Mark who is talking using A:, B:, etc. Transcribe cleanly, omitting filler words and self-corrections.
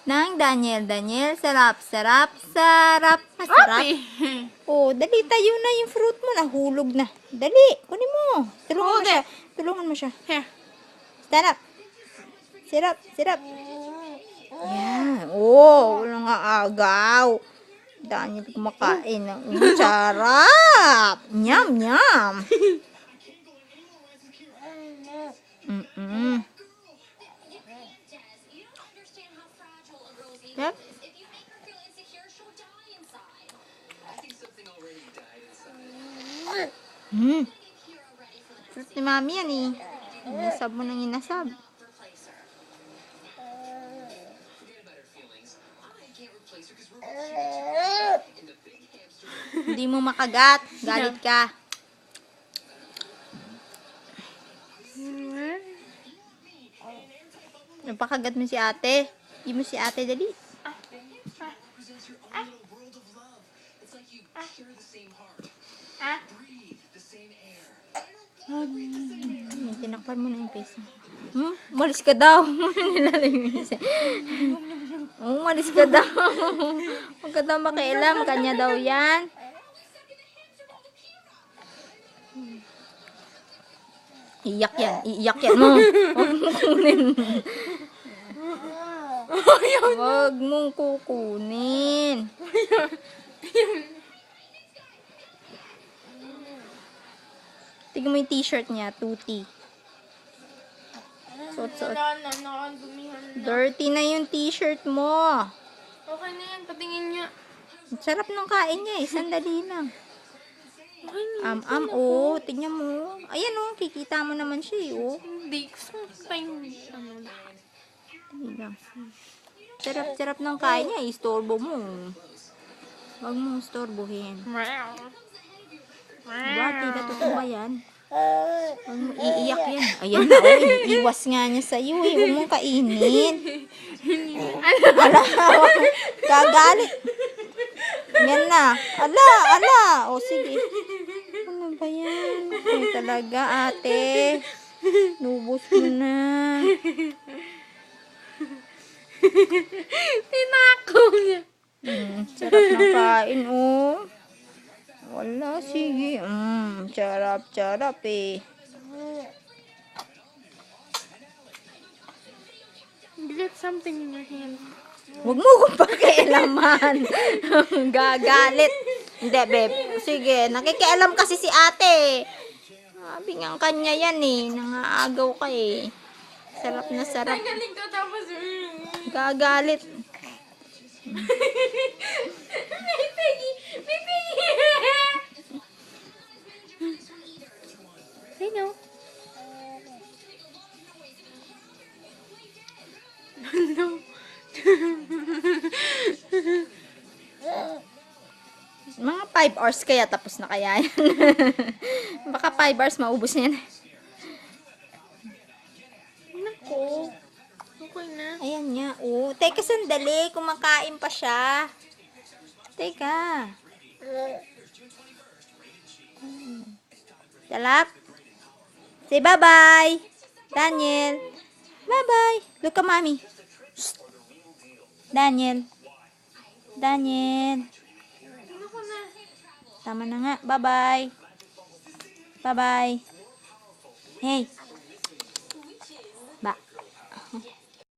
A: ng Daniel. Daniel, sarap, sarap, sarap. Masarap. Oh, dali, tayo na yung fruit mo. Nahulog na. Dali, kunin mo. Tulungan mo siya. Tulungan mo siya.
B: Here.
A: Stand up. Sit up, sit up. Yan. Oh, walang agaw. Daniel kumakain ng sarap. Nyam, nyam. Yep. Fruit ni Mami yan eh. Inasab mo nang inasab. Hindi mo makagat. Galit ka. Napakagat mo si ate. Hindi mo si ate dali. Tinakpan mo na yung face. Umalis ka daw. Umalis ka daw. Huwag ka daw makialam. Kanya daw yan. Iyak yan. Iiyak yan mo. Huwag mong kukunin. Huwag mong kukunin. Tignan mo yung t-shirt niya. Tuti. Suot-suot. Dirty na yung t-shirt mo.
B: Okay na yan. Patingin niya.
A: Sarap ng kain niya eh. Sandali lang. Oh. Tignan mo. Ayan oh. Kikita mo naman siya eh. Oh.
B: Hindi. Gusto mo tayong
A: Dali lang. Sarap-sarap ng kain niya. Istorbo mo. Huwag mo istorbohin. Bati, natutuwa ba yan? Huwag mo iiyak yan. Ayan na, iwas nga niya sa'yo eh. Huwag mong kainin. Ala, gagalit. Yan na. Ala. O, sige. Ano ba yan? Ay, talaga, ate. Nubos mo na.
B: Tinakaw niya.
A: Sarap ng kain, oh. Wala, sige. Sarap eh.
B: Get something in your hand.
A: Huwag mo kong pakialaman. Gagalit. Hindi, babe. Sige, nakikialam kasi si ate. Sabi nga kanya yan eh. Nangaagaw ka eh. Sarap na sarap.
B: Galing ko tapos
A: Gagalit.
B: May pigi. I know. No.
A: Mga 5 hours kaya tapos na kaya yan. Baka 5 hours maubos na yan.
B: Nako. Okay na.
A: Ayan nga. Oh, teka sandali. Kumakain pa siya. Teka. Salap. Say bye-bye. Daniel. Bye-bye. Look at mommy. Shh. Daniel. Tama na nga. Bye-bye. Bye-bye. Hey.